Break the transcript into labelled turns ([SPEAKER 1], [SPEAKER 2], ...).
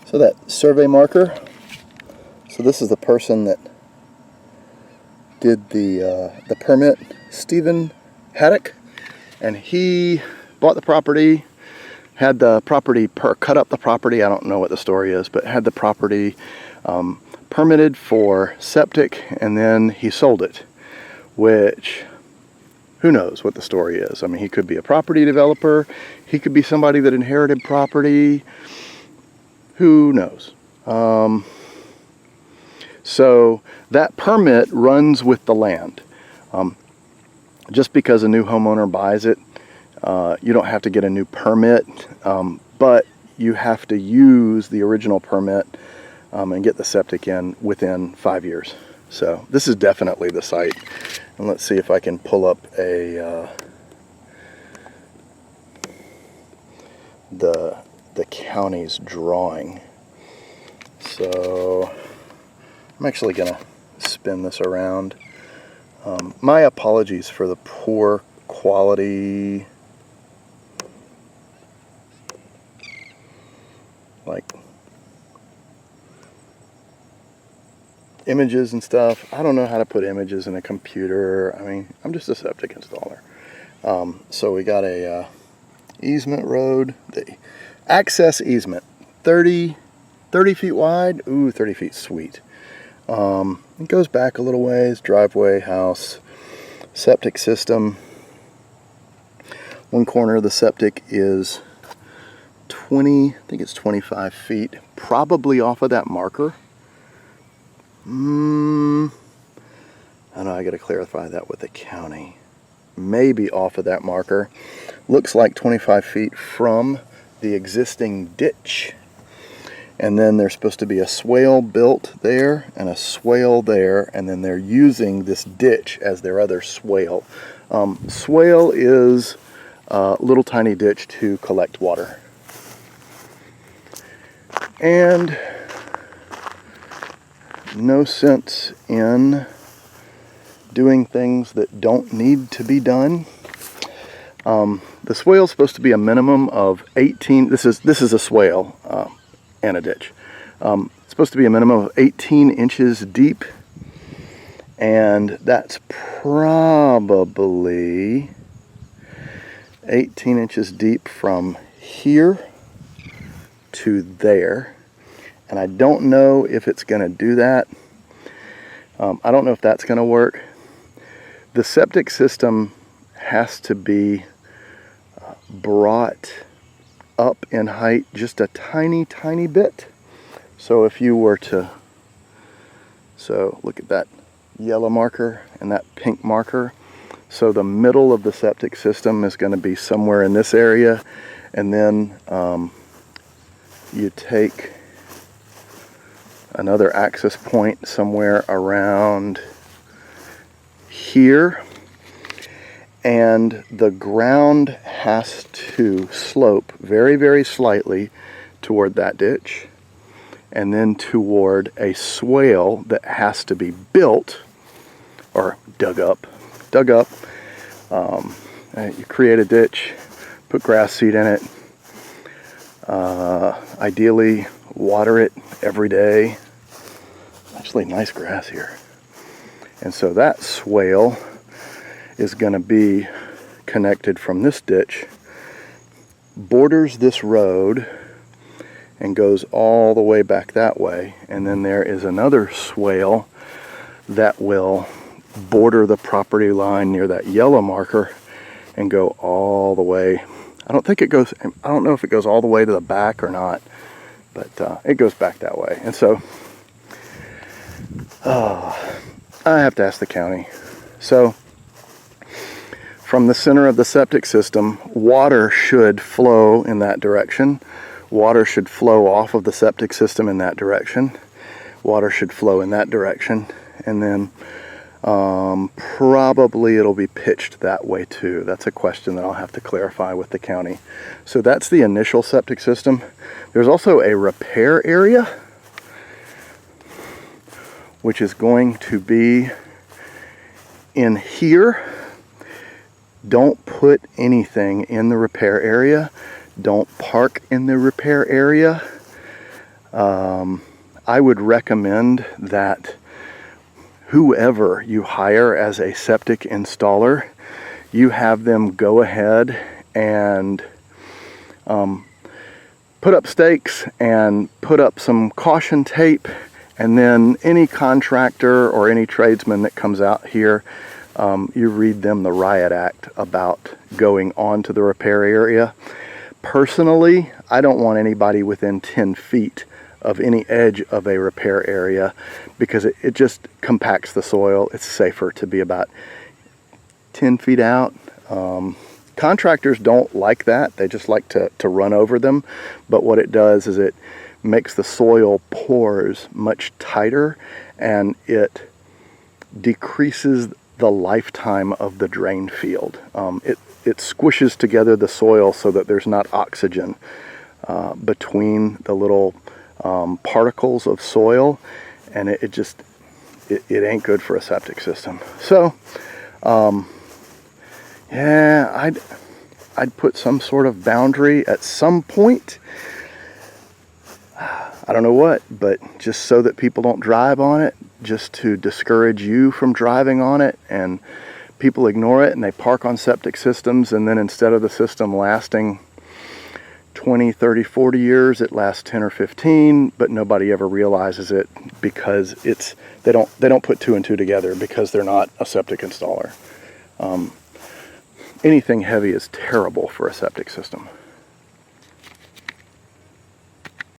[SPEAKER 1] So that survey marker, so this is the person that did the permit, Stephen Haddock, and he bought the property, had the property cut up the property, I don't know what the story is, but had the property permitted for septic, and then he sold it, which who knows what the story is. I mean, he could be a property developer, he could be somebody that inherited property, who knows. So that permit runs with the land. Just because a new homeowner buys it, you don't have to get a new permit, but you have to use the original permit and get the septic in within 5 years. So this is definitely the site. And let's see if I can pull up the county's drawing. So I'm actually gonna spin this around. My apologies for the poor quality, like images and stuff. I don't know how to put images in a computer. I mean, I'm just a septic installer. So we got a easement road, the access easement, 30 feet wide. Ooh, 30 feet, sweet. It goes back a little ways, driveway, house, septic system. One corner of the septic is 20, I think it's 25 feet, probably off of that marker. I don't know, I gotta clarify that with the county. Maybe off of that marker. Looks like 25 feet from the existing ditch. And then there's supposed to be a swale built there and a swale there, and then they're using this ditch as their other swale. Swale is a little tiny ditch to collect water. And no sense in doing things that don't need to be done. The swale is supposed to be a minimum of 18. This is a swale and a ditch. It's supposed to be a minimum of 18 inches deep, and that's probably 18 inches deep from here to there. And I don't know if it's going to do that. I don't know if that's going to work. The septic system has to be brought up in height just a tiny bit. So if you were to, so look at that yellow marker and that pink marker. So the middle of the septic system is going to be somewhere in this area, and then you take another access point somewhere around here, and the ground has to slope very slightly toward that ditch, and then toward a swale that has to be built or dug up. You create a ditch, put grass seed in it, ideally water it every day. Actually, nice grass here. And so that swale is going to be connected from this ditch, borders this road, and goes all the way back that way. And then there is another swale that will border the property line near that yellow marker and go all the way. I don't know if it goes all the way to the back or not, but it goes back that way. And so I have to ask the county. So from the center of the septic system, water should flow in that direction. Water should flow off of the septic system in that direction. Water should flow in that direction. And then probably it'll be pitched that way too. That's a question that I'll have to clarify with the county. So that's the initial septic system. There's also a repair area, which is going to be in here. Don't put anything in the repair area. Don't park in the repair area. I would recommend that whoever you hire as a septic installer, you have them go ahead and put up stakes and put up some caution tape, and then any contractor or any tradesman that comes out here, you read them the riot act about going onto the repair area. Personally, I don't want anybody within 10 feet of any edge of a repair area because it just compacts the soil. It's safer to be about 10 feet out. Contractors don't like that. They just like to run over them. But what it does is it makes the soil pores much tighter, and it decreases the lifetime of the drain field. It squishes together the soil so that there's not oxygen between the little particles of soil, and it ain't good for a septic system. So yeah, I'd put some sort of boundary at some point. I don't know what, but just so that people don't drive on it, just to discourage you from driving on it, and people ignore it and they park on septic systems, and then instead of the system lasting 20, 30, 40 years, it lasts 10 or 15, but nobody ever realizes it because they don't put two and two together because they're not a septic installer. Anything heavy is terrible for a septic system.